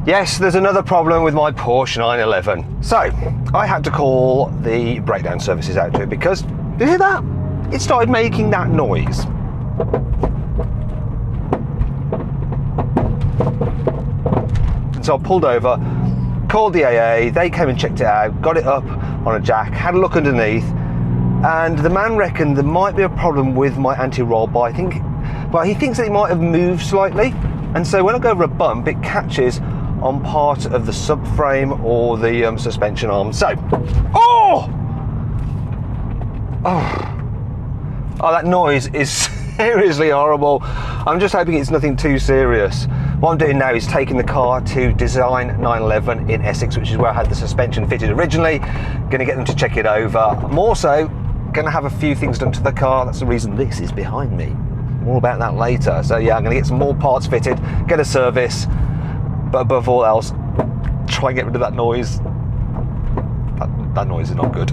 Yes, there's another problem with my Porsche 911. So, I had to call the breakdown services out to it because, you hear that? It started making that noise. And so I pulled over, called the AA, they came and checked it out, got it up on a jack, had a look underneath, and the man reckoned there might be a problem with my anti-roll bar. But he thinks that it might have moved slightly, and so when I go over a bump, it catches on part of the subframe or the suspension arm. So, oh, that noise is seriously horrible. I'm just hoping it's nothing too serious. What I'm doing now is taking the car to Design 911 in Essex, which is where I had the suspension fitted originally. Going to get them to check it over. I'm also going to have a few things done to the car. That's the reason this is behind me. More about that later. So yeah, I'm going to get some more parts fitted, get a service, but above all else, try and get rid of that noise. That noise is not good.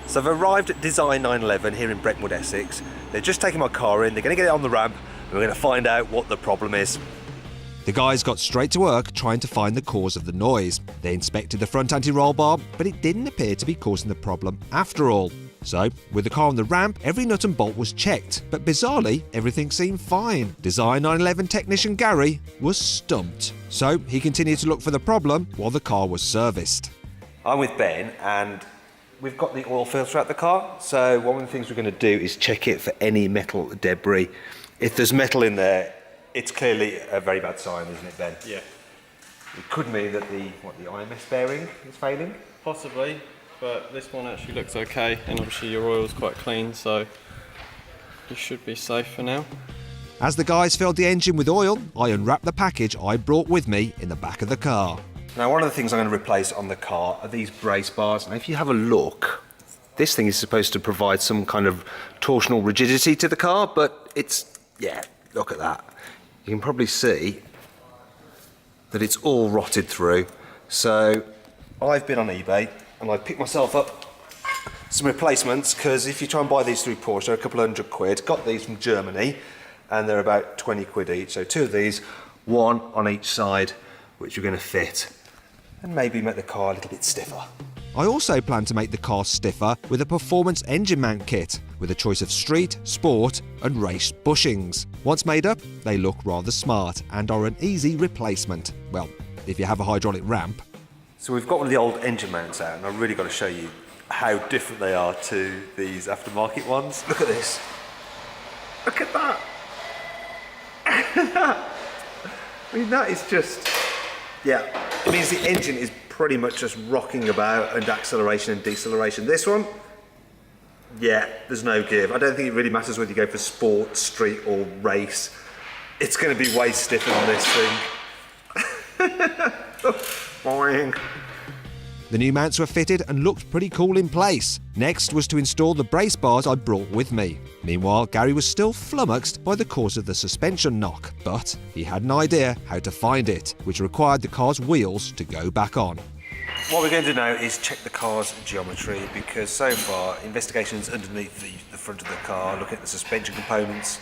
So I've arrived at Design 911 here in Brentwood, Essex. They're just taking my car in, they're going to get it on the ramp, and we're going to find out what the problem is. The guys got straight to work trying to find the cause of the noise. They inspected the front anti-roll bar, but it didn't appear to be causing the problem after all. So, with the car on the ramp, every nut and bolt was checked, but bizarrely, everything seemed fine. Design 911 technician Gary was stumped. So, he continued to look for the problem while the car was serviced. I'm with Ben, and we've got the oil filter out the car, so one of the things we're going to do is check it for any metal debris. If there's metal in there, it's clearly a very bad sign, isn't it, Ben? Yeah. It could mean that the IMS bearing is failing? Possibly, but this one actually looks okay, and obviously your oil's quite clean, so you should be safe for now. As the guys filled the engine with oil, I unwrapped the package I brought with me in the back of the car. Now, one of the things I'm going to replace on the car are these brace bars. Now, if you have a look, this thing is supposed to provide some kind of torsional rigidity to the car, but it's, yeah, look at that. You can probably see that it's all rotted through. So I've been on eBay and I've picked myself up some replacements, because if you try and buy these through Porsche, they're a couple of £100. Got these from Germany and they're about 20 quid each. So two of these, one on each side, which we're going to fit and maybe make the car a little bit stiffer. I also plan to make the car stiffer with a performance engine mount kit with a choice of street, sport and race bushings. Once made up, they look rather smart and are an easy replacement. Well, if you have a hydraulic ramp. So we've got one of the old engine mounts out, and I've really got to show you how different they are to these aftermarket ones. Look at this. Look at that. I mean, that is just, yeah, it means the engine is pretty much just rocking about and acceleration and deceleration. This one, yeah, there's no give. I don't think it really matters whether you go for sport, street or race. It's going to be way stiffer on this thing. Boing. The new mounts were fitted and looked pretty cool in place. Next was to install the brace bars I brought with me. Meanwhile, Gary was still flummoxed by the cause of the suspension knock, but he had an idea how to find it, which required the car's wheels to go back on. What we're going to do now is check the car's geometry, because so far investigations underneath the front of the car, looking at the suspension components,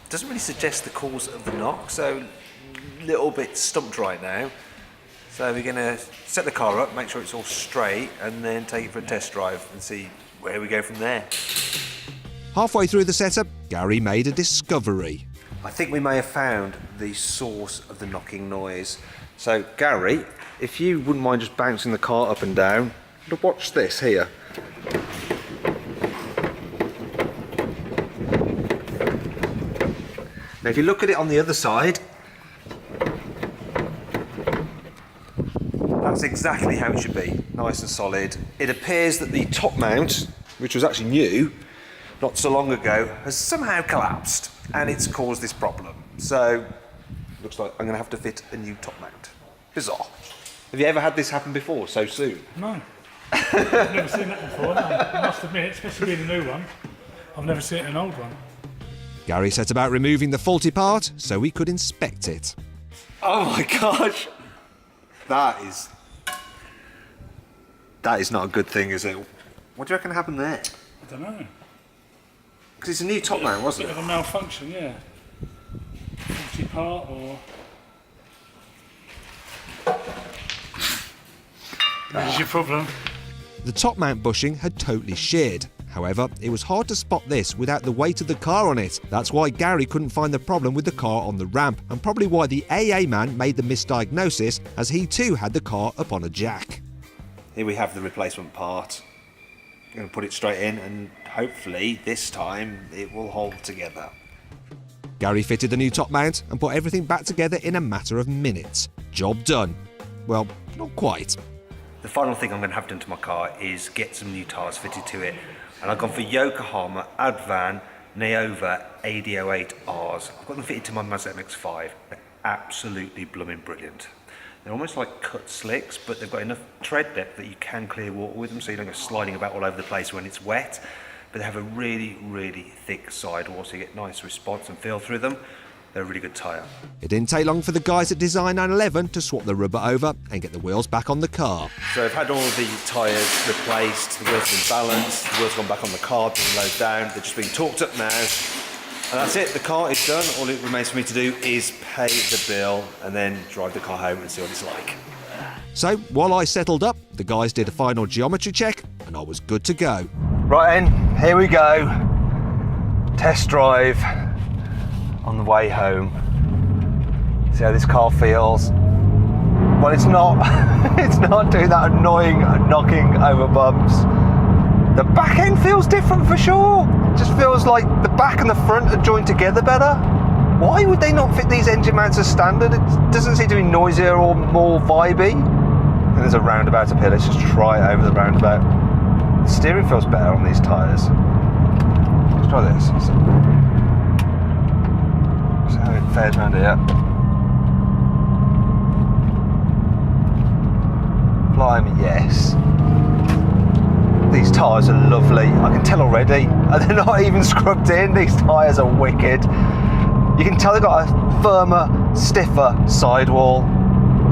doesn't really suggest the cause of the knock, so a little bit stumped right now. So we're going to set the car up, make sure it's all straight, and then take it for a test drive and see where we go from there. Halfway through the setup, Gary made a discovery. I think we may have found the source of the knocking noise. So Gary, if you wouldn't mind just bouncing the car up and down, watch this here. Now if you look at it on the other side, that's exactly how it should be, nice and solid. It appears that the top mount, which was actually new, not so long ago, has somehow collapsed and it's caused this problem. So, looks like I'm going to have to fit a new top mount. Bizarre. Have you ever had this happen before, so soon? No. I've never seen that before, no. I must admit, especially being a new one, I've never seen an old one. Gary set about removing the faulty part so we could inspect it. Oh my gosh! That is not a good thing, is it? What do you reckon happened there? I don't know. Because it's a new top mount, wasn't it? A bit of a malfunction, yeah. Faulty part, or... There's your problem. The top mount bushing had totally sheared. However, it was hard to spot this without the weight of the car on it. That's why Gary couldn't find the problem with the car on the ramp, and probably why the AA man made the misdiagnosis, as he too had the car up on a jack. Here we have the replacement part. I'm going to put it straight in, and hopefully this time it will hold together. Gary fitted the new top mount and put everything back together in a matter of minutes. Job done. Well, not quite. The final thing I'm going to have done to my car is get some new tyres fitted to it. And I've gone for Yokohama Advan Neova AD08Rs. I've got them fitted to my Mazda MX-5. They're absolutely blooming brilliant. They're almost like cut slicks, but they've got enough tread depth that you can clear water with them, so you don't go sliding about all over the place when it's wet. But they have a really, really thick sidewall, so you get nice response and feel through them. They're a really good tyre. It didn't take long for the guys at Design 911 to swap the rubber over and get the wheels back on the car. So I've had all the tyres replaced, the wheels have been balanced, the wheels gone back on the car, being lowered down, they're just being torqued up now. And that's it, the car is done. All it remains for me to do is pay the bill and then drive the car home and see what it's like. So, while I settled up, the guys did a final geometry check and I was good to go. Right then, here we go. Test drive on the way home. See how this car feels. Well, it's not, it's not doing that annoying knocking over bumps. The back end feels different for sure. It just feels like the back and the front are joined together better. Why would they not fit these engine mounts as standard? It doesn't seem to be noisier or more vibey. And there's a roundabout up here. Let's just try it over the roundabout. The steering feels better on these tyres. Let's try this. See how it fares around here. Blimey, yes. These tyres are lovely. I can tell already. And they're not even scrubbed in. These tyres are wicked. You can tell they've got a firmer, stiffer sidewall.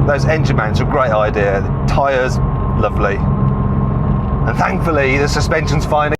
Those engine mounts are a great idea. The tyres, lovely. And thankfully, the suspension's fine.